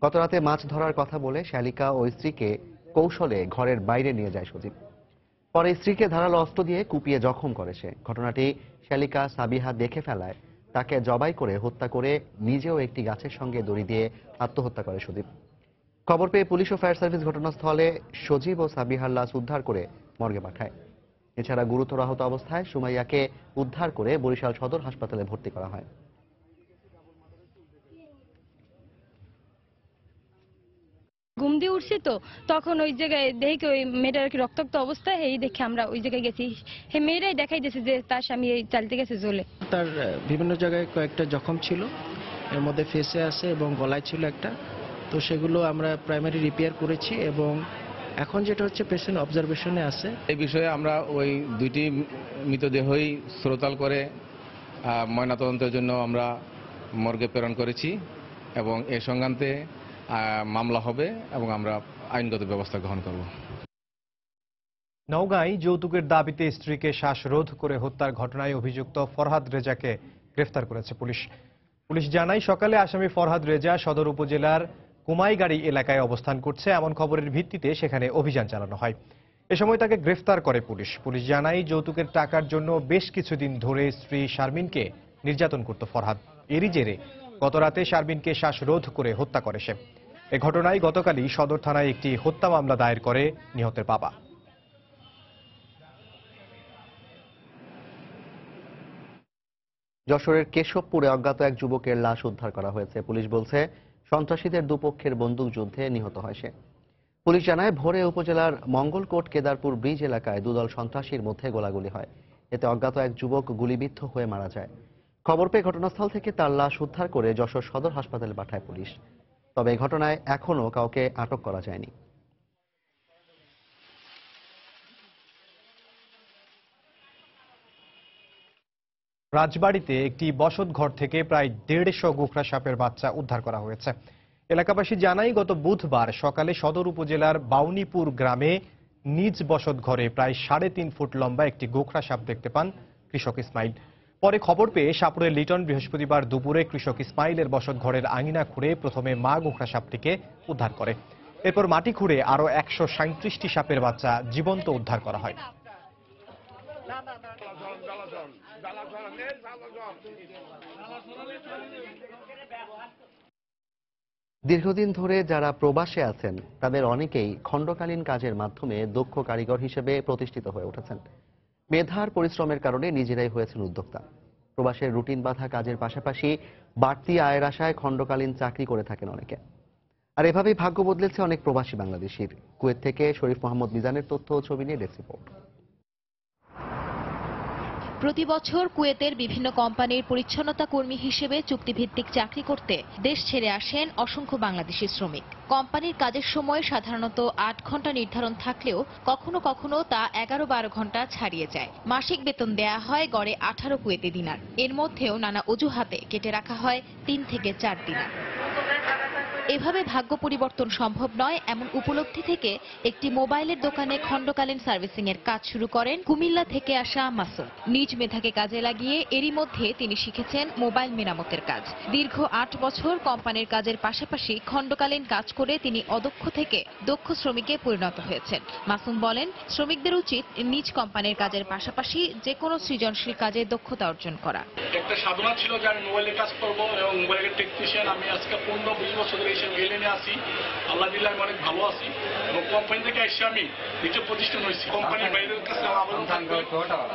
গত রাতে মাছ ধরার কথা বলে শ্যালিকা ও স্ত্রীকে কৌশলে ঘরের বাইরে নিয়ে যায় সজীব। পরে স্ত্রীকে ধারালো অস্ত্র দিয়ে কুপিয়ে জখম করে সে। ঘটনাটি শ্যালিকা সাবিহা দেখে ফেলায় তাকে জবাই করে হত্যা করে নিজেও একটি গাছের সঙ্গে দড়ি দিয়ে আত্মহত্যা করে সজীব। খবর পেয়ে পুলিশ ও ফায়ার সার্ভিস ঘটনাস্থলে সজীব ও সাবিহার লাশ উদ্ধার করে মর্গে পাঠায়। এছাড়া গুরুতর আহত অবস্থায় সুমাইয়াকে উদ্ধার করে বরিশাল সদর হাসপাতালে ভর্তি করা হয়। ঘুম দিয়ে উঠছি তো তখন ওই জায়গায় দেখি ওই মেয়েটার কি রক্তাক্ত অবস্থায় এই দেখে আমরা ওই জায়গায় গেছি। হে মেয়েরাই দেখাই দিয়েছে যে তার স্বামী এই চালতে গেছে জ্বলে। তার বিভিন্ন জায়গায় কয়েকটা জখম ছিল, এর মধ্যে ফেসে আছে এবং গলায় ছিল একটা। তো সেগুলো আমরা প্রাইমারি রিপেয়ার করেছি এবং এখন যেটা হচ্ছে পেশেন্ট অবজারভেশনে আছে। এই বিষয়ে আমরা ওই দুইটি মৃতদেহই শ্রোতাল করে ময়নাতদন্তের জন্য আমরা মর্গে প্রেরণ করেছি এবং এ সংক্রান্তে মামলা হবে এবং আমরা আইনগত ব্যবস্থা গ্রহণ করব। নওগাঁয় যৌতুকের দাবিতে স্ত্রীকে শ্বাসরোধ করে হত্যার ঘটনায় অভিযুক্ত ফরহাদ রেজাকে গ্রেফতার করেছে পুলিশ। পুলিশ জানায় সকালে আসামি ফরহাদ রেজা সদর উপজেলার কুমাইগাড়ি এলাকায় অবস্থান করছে এমন খবরের ভিত্তিতে সেখানে অভিযান চালানো হয়। এ সময় তাকে গ্রেফতার করে পুলিশ। পুলিশ জানায় যৌতুকের টাকার জন্য বেশ কিছুদিন ধরে স্ত্রী শারমিনকে নির্যাতন করত ফরহাদ। এরই জেরে গতরাতে শারমিনকে শ্বাসরোধ করে হত্যা করে সে। এ ঘটনায় গতকালই সদর থানায় একটি হত্যা মামলা দায়ের করে নিহতের বাবা। যশোরের কেশবপুরে অজ্ঞাত এক যুবকের লাশ উদ্ধার করা হয়েছে। পুলিশ বলছে সন্ত্রাসীদের দুপক্ষের বন্দুক যুদ্ধে নিহত হয় সে। পুলিশ জানায় ভোরে উপজেলার মঙ্গলকোট কেদারপুর ব্রিজ এলাকায় দুদল সন্ত্রাসীর মধ্যে গোলাগুলি হয়। এতে অজ্ঞাত এক যুবক গুলিবিদ্ধ হয়ে মারা যায়। খবর পেয়ে ঘটনাস্থল থেকে তার লাশ উদ্ধার করে যশোর সদর হাসপাতালে পাঠায় পুলিশ। তবে এই ঘটনায় এখনও কাউকে আটক করা যায়নি। রাজবাড়ীতে একটি বসতঘর থেকে প্রায় 150 গোখরা সাপের বাচ্চা উদ্ধার করা হয়েছে। এলাকাবাসী জানায় গত বুধবার সকালে সদর উপজেলার বাউনিপুর গ্রামে নিজ বসতঘরে প্রায় 3.5 ফুট লম্বা একটি গোখরা সাপ দেখতে পান কৃষক ইসমাইল। পরে খবর পেয়ে সাপুরের লিটন বৃহস্পতিবার দুপুরে কৃষক ইসমাইলের বসতঘরের আঙিনা খুঁড়ে প্রথমে মা গোখরা সাপটিকে উদ্ধার করে। এরপর মাটি খুঁড়ে আরো 137টি সাপের বাচ্চা জীবন্ত উদ্ধার করা হয়। দীর্ঘদিন ধরে যারা প্রবাসে আছেন তাদের অনেকেই খণ্ডকালীন কাজের মাধ্যমে দক্ষ কারিগর হিসেবে প্রতিষ্ঠিত হয়ে উঠেছেন। মেধার পরিশ্রমের কারণে নিজেরাই হয়েছেন উদ্যোক্তা। প্রবাসের রুটিন বাঁধা কাজের পাশাপাশি বাড়তি আয়ের আশায় খণ্ডকালীন চাকরি করে থাকেন অনেকে। আর এভাবেই ভাগ্য বদলেছে অনেক প্রবাসী বাংলাদেশির। কুয়েত থেকে শরীফ মোহাম্মদ মিজানের তথ্য ও ছবি নিয়ে ডেস্ক রিপোর্ট। প্রতি বছর কুয়েতের বিভিন্ন কোম্পানির পরিচ্ছন্নতা কর্মী হিসেবে চুক্তিভিত্তিক চাকরি করতে দেশ ছেড়ে আসেন অসংখ্য বাংলাদেশি শ্রমিক। কোম্পানির কাজের সময় সাধারণত 8 ঘন্টা নির্ধারণ থাকলেও কখনো কখনো তা 11-12 ঘন্টা ছাড়িয়ে যায়। মাসিক বেতন দেয়া হয় গড়ে 18 কুয়েতি দিনার। এর মধ্যেও নানা অজুহাতে কেটে রাখা হয় 3 থেকে 4 দিনার। এভাবে ভাগ্য পরিবর্তন সম্ভব নয় এমন উপলব্ধি থেকে একটি মোবাইলের দোকানে খণ্ডকালীন সার্ভিসিং এর কাজ শুরু করেন কুমিল্লা থেকে আসা মাসুম। নিজ মেধাকে কাজে লাগিয়ে এরই মধ্যে তিনি শিখেছেন মোবাইল মেরামতের কাজ। দীর্ঘ 8 বছর কোম্পানির কাজের পাশাপাশি খণ্ডকালীন কাজ করে তিনি অদক্ষ থেকে দক্ষ শ্রমিকে পরিণত হয়েছেন। মাসুম বলেন, শ্রমিকদের উচিত নিজ কোম্পানির কাজের পাশাপাশি যে কোনো সৃজনশীল কাজে দক্ষতা অর্জন করা। একটা সাধনা ছিল যে আমি মোবাইলে কাজ করব এবং মোবাইলের টেকনিশিয়ান। আমি আজকে 15-20 বছর ধরে এই লাইনে আছি। আল্লাহ দিল্লাহ আমি অনেক ভালো আছি এবং কোম্পানি থেকে এসে আমি নিজে প্রতিষ্ঠান হয়েছি। কোম্পানির বাইরের কাছে আবেদন থাকবে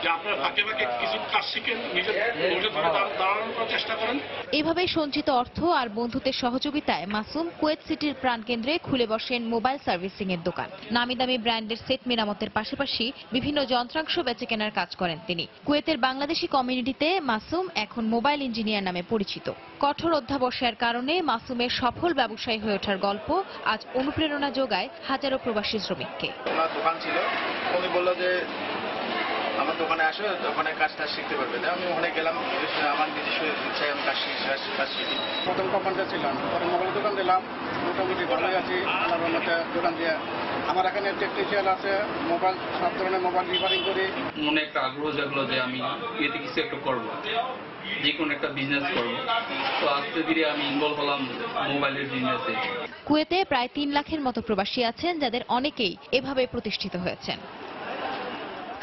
যে আপনারা ফাঁকে ফাঁকে কিছু কাজ শিখেন, নিজের দাঁড়ানোর করার চেষ্টা করেন। এভাবে সঞ্চিত অর্থ আর বন্ধুদের সহযোগিতায় মাসুম কুয়েত সিটির প্রাণকেন্দ্রে খুলে বসেন মোবাইল সার্ভিসিং এর দোকান। নামি দামি ব্র্যান্ডের সেট মেরামতের পাশাপাশি বিভিন্ন যন্ত্রাংশ বেচে কেনার কাজ করেন তিনি। কুয়েতের বাংলাদেশি কমিউনিটিতে মাসুম এখন মোবাইল ইঞ্জিনিয়ার নামে পরিচিত। কঠোর অধ্যাবসায়ের কারণে মাসুমের সফল ব্যবসায়ী হয়ে ওঠার গল্প আজ অনুপ্রেরণা যোগায় হাজারো প্রবাসী শ্রমিককে। আমার দোকান ছিল, উনি বললো যে আমার দোকানে আসো, দোকানে কাজটা শিখতে পারবে। আমি ওখানে গেলাম, আমার নিজস্ব ইচ্ছায় আমি কাজ শিখি। প্রথম কোম্পানিটা ছিলাম, পরে মোবাইল দোকান দিলাম, মোটামুটি ভালোই আছি। আমার মধ্যে দোকান দিয়ে আমার এখানে টেকনিশিয়ান আছে, মোবাইল সব ধরনের মোবাইল রিপেয়ারিং করি। মনে একটা আগ্রহ জাগলো যে আমি এতে কিছু একটা করবো, যে কোনো একটা বিজনেস করবো। তো আস্তে ধীরে আমি ইনভলভ হলাম মোবাইলের বিজনেসে। কুয়েতে প্রায় 3 লাখের মতো প্রবাসী আছেন যাদের অনেকেই এভাবে প্রতিষ্ঠিত হয়েছেন।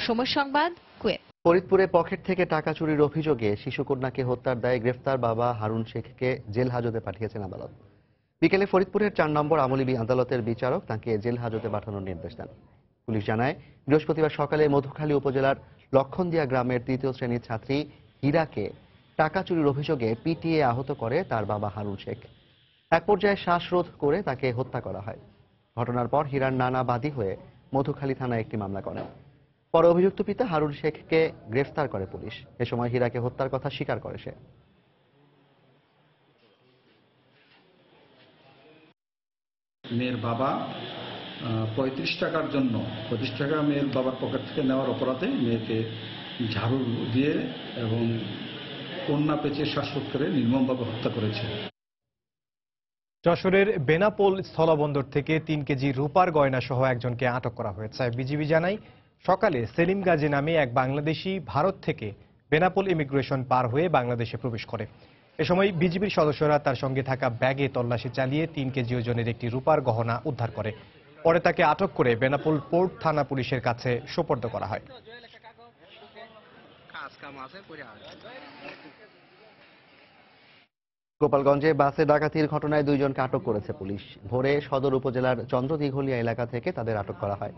সময় সংবাদ, কুয়েত। ফরিদপুরে পকেট থেকে টাকা চুরির অভিযোগে শিশুকন্যাকে হত্যার দায়ে গ্রেফতার বাবা হারুন শেখকে জেল হাজতে পাঠিয়েছেন আদালত। বিকেলে ফরিদপুরের 4 নম্বর আমলি আদালতের বিচারক তাকে জেল হাজতে পাঠানোর নির্দেশ দেন। পুলিশ জানায়, বৃহস্পতিবার সকালে মধুখালী উপজেলার লক্ষণদিয়া গ্রামের 3য় শ্রেণীর ছাত্রী হীরাকে টাকা চুরির অভিযোগে পিটিয়ে আহত করে তার বাবা হারুন শেখ। এক পর্যায়ে শ্বাসরোধ করে তাকে হত্যা করা হয়। ঘটনার পর হীরার নানা বাদী হয়ে মধুখালী থানায় একটি মামলা করেন। পরে অভিযুক্ত পিতা হারুন শেখকে গ্রেফতার করে পুলিশ। এ সময় হীরাকে হত্যার কথা স্বীকার করে সে। মেয়ের বাবা 35 টাকার জন্য 35 টাকা মেয়ের বাবার পকেট থেকে নেওয়ার অপরাধে মেয়েকে ঝাড়ু দিয়ে এবং কন্যা পেঁচে শ্বাসরোধ করে নির্মমভাবে হত্যা করেছে। যশোরের বেনাপোল স্থলবন্দর থেকে 3 কেজি রূপার গয়না সহ একজনকে আটক করা হয়েছে। বিজিবি জানায়, সকালে সেলিম গাজী নামে এক বাংলাদেশি ভারত থেকে বেনাপোল ইমিগ্রেশন পার হয়ে বাংলাদেশে প্রবেশ করে। এ সময় বিজিবির সদস্যরা তার সঙ্গে থাকা ব্যাগে তল্লাশি চালিয়ে 3 কেজি ওজনের একটি রূপার গহনা উদ্ধার করে। পরে তাকে আটক করে বেনাপোল পোর্ট থানা পুলিশের কাছে সোপর্দ করা হয়। গোপালগঞ্জে বাসে ডাকাতির ঘটনায় 2 জনকে আটক করেছে পুলিশ। ভোরে সদর উপজেলার চন্দ্রদিঘলিয়া এলাকা থেকে তাদের আটক করা হয়।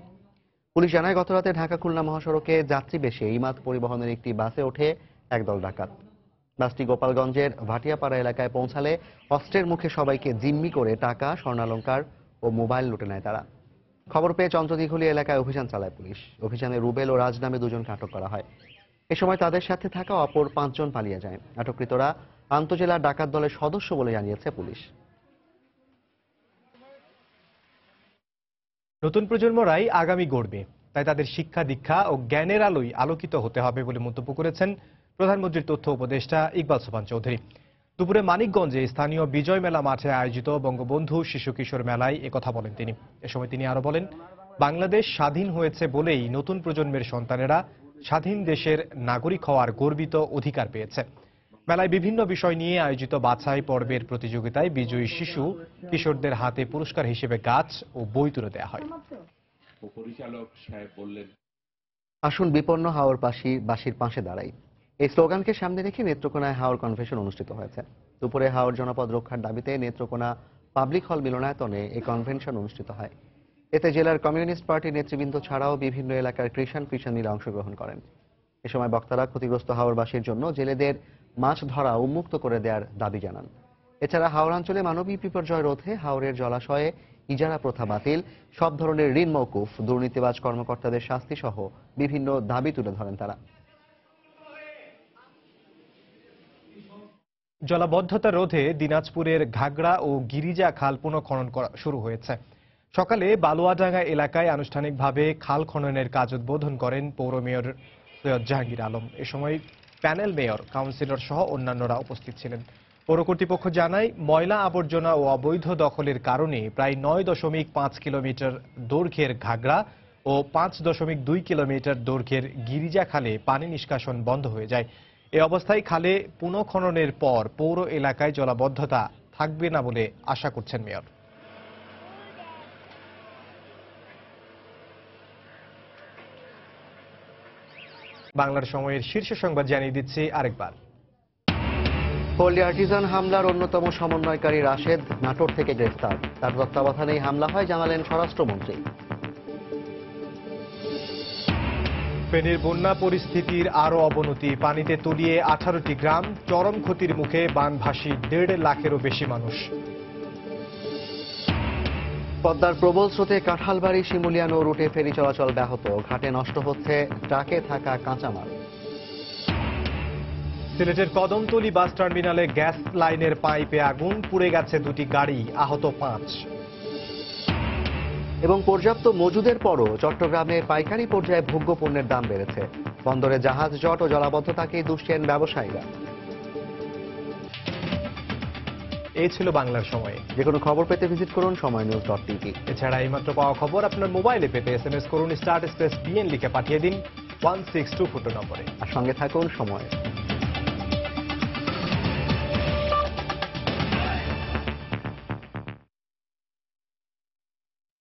পুলিশ জানায়, গতরাতে ঢাকা খুলনা মহাসড়কে যাত্রী বেশে ইমাদ পরিবহনের একটি বাসে ওঠে একদল ডাকাত। বাসটি গোপালগঞ্জের ভাটিয়াপাড়া এলাকায় পৌঁছালে অস্ত্রের মুখে সবাইকে জিম্মি করে টাকা, স্বর্ণালংকার ও মোবাইল লুটে নেয় তারা। খবর পেয়ে চন্দ্রদিঘলিয়া এলাকায় অভিযান চালায় পুলিশ। অভিযানে রুবেল ও রাজ নামে 2 জনকে আটক করা হয়। এ সময় তাদের সাথে থাকা অপর 5 জন পালিয়ে যায়। আটককৃতরা আন্তজেলা ডাকাত দলের সদস্য বলে জানিয়েছে পুলিশ। নতুন প্রজন্মরাই আগামী গড়বে, তাই তাদের শিক্ষা দীক্ষা ও জ্ঞানের আলোয় আলোকিত হতে হবে বলে মন্তব্য করেছেন প্রধানমন্ত্রীর তথ্য উপদেষ্টা ইকবাল সোবহান চৌধুরী। দুপুরে মানিকগঞ্জে স্থানীয় বিজয় মেলা মাঠে আয়োজিত বঙ্গবন্ধু শিশু কিশোর মেলায় একথা বলেন তিনি। এ সময় তিনি আরো বলেন, বাংলাদেশ স্বাধীন হয়েছে বলেই নতুন প্রজন্মের সন্তানেরা স্বাধীন দেশের নাগরিক হওয়ার গর্বিত অধিকার পেয়েছে। মেলায় বিভিন্ন বিষয় নিয়ে আয়োজিত বাছাই পর্বের প্রতিযোগিতায় বিজয়ী শিশু কিশোরদের হাতে পুরস্কার হিসেবে গাছ ও বই তুলে দেওয়া হয়। পরিচালক সাহেব বললেন, আসুন বিপন্ন হাওর বাসীর পাশে দাঁড়াই। এই স্লোগানকে সামনে রেখে নেত্রকোনায় হাওর কনভেনশন অনুষ্ঠিত হয়েছে। দুপুরে হাওর জনপদ রক্ষার দাবিতে নেত্রকোনা পাবলিক হল মিলনায়তনে এই কনভেনশন অনুষ্ঠিত হয়। এতে জেলার কমিউনিস্ট পার্টির নেতৃবৃন্দ ছাড়াও বিভিন্ন এলাকার কৃষাণীরা অংশগ্রহণ করেন। এ সময় বক্তারা ক্ষতিগ্রস্ত হাওরবাসীর জন্য জেলেদের মাছ ধরা উন্মুক্ত করে দেওয়ার দাবি জানান। এছাড়া হাওর অঞ্চলে মানবিক বিপর্যয় রোধে হাওরের জলাশয়ে ইজারা প্রথা বাতিল, সব ধরনের ঋণ মওকুফ, দুর্নীতিবাজ কর্মকর্তাদের শাস্তি সহ বিভিন্ন দাবি তুলে ধরেন তারা। জলাবদ্ধতা রোধে দিনাজপুরের ঘাগড়া ও গিরিজা খাল পুনঃখনন করা শুরু হয়েছে। সকালে বালুয়াডাঙ্গা এলাকায় আনুষ্ঠানিকভাবে খাল খননের কাজ উদ্বোধন করেন পৌর মেয়র সৈয়দ জাহাঙ্গীর আলম। এ সময় প্যানেল মেয়র, কাউন্সিলর সহ অন্যান্যরা উপস্থিত ছিলেন। পৌর কর্তৃপক্ষ জানায়, ময়লা আবর্জনা ও অবৈধ দখলের কারণে প্রায় 9.5 কিলোমিটার দৈর্ঘ্যের ঘাগড়া ও 5.2 কিলোমিটার দৈর্ঘ্যের গিরিজা খালে পানি নিষ্কাশন বন্ধ হয়ে যায়। এ অবস্থায় খালে পুনঃখননের পর পৌর এলাকায় জলাবদ্ধতা থাকবে না বলে আশা করছেন মেয়র। বাংলার সময়ের শীর্ষ সংবাদ জানিয়ে দিচ্ছি আরেকবার। পল্লী আর্টিজান হামলার অন্যতম সমন্বয়কারী রাশেদ নাটোর থেকে গ্রেফতার। তার তত্ত্বাবধানেই হামলা হয় জানালেন স্বরাষ্ট্রমন্ত্রী। ফেনীর বন্যা পরিস্থিতির আরও অবনতি, পানিতে তলিয়ে 18টি গ্রাম, চরম ক্ষতির মুখে বানভাসী 1.5 লাখেরও বেশি মানুষ। পদ্মার প্রবল স্রোতে কাঁঠালবাড়ি শিমুলিয়া নৌ রুটে ফেরি চলাচল ব্যাহত, ঘাটে নষ্ট হচ্ছে ট্রাকে থাকা কাঁচামাল। সিলেটের কদমতলী বাস টার্মিনালে গ্যাস লাইনের পাইপে আগুন, পুড়ে গেছে 2টি গাড়ি, আহত 5। এবং পর্যাপ্ত মজুদের পরও চট্টগ্রামে পাইকারি পর্যায়ে ভোগ্য পণ্যের দাম বেড়েছে। বন্দরে জাহাজ জট ও জলাবদ্ধতাকেই দুষছেন ব্যবসায়ীরা। এই ছিল বাংলার সময়ে। যে কোনো খবর পেতে ভিজিট করুন সময়নিউজ.tv। এছাড়া এইমাত্র পাওয়া খবর আপনার মোবাইলে পেতে SMS করুন *BN লিখে পাঠিয়ে দিন 16242 নম্বরে। আর সঙ্গে থাকুন সময়।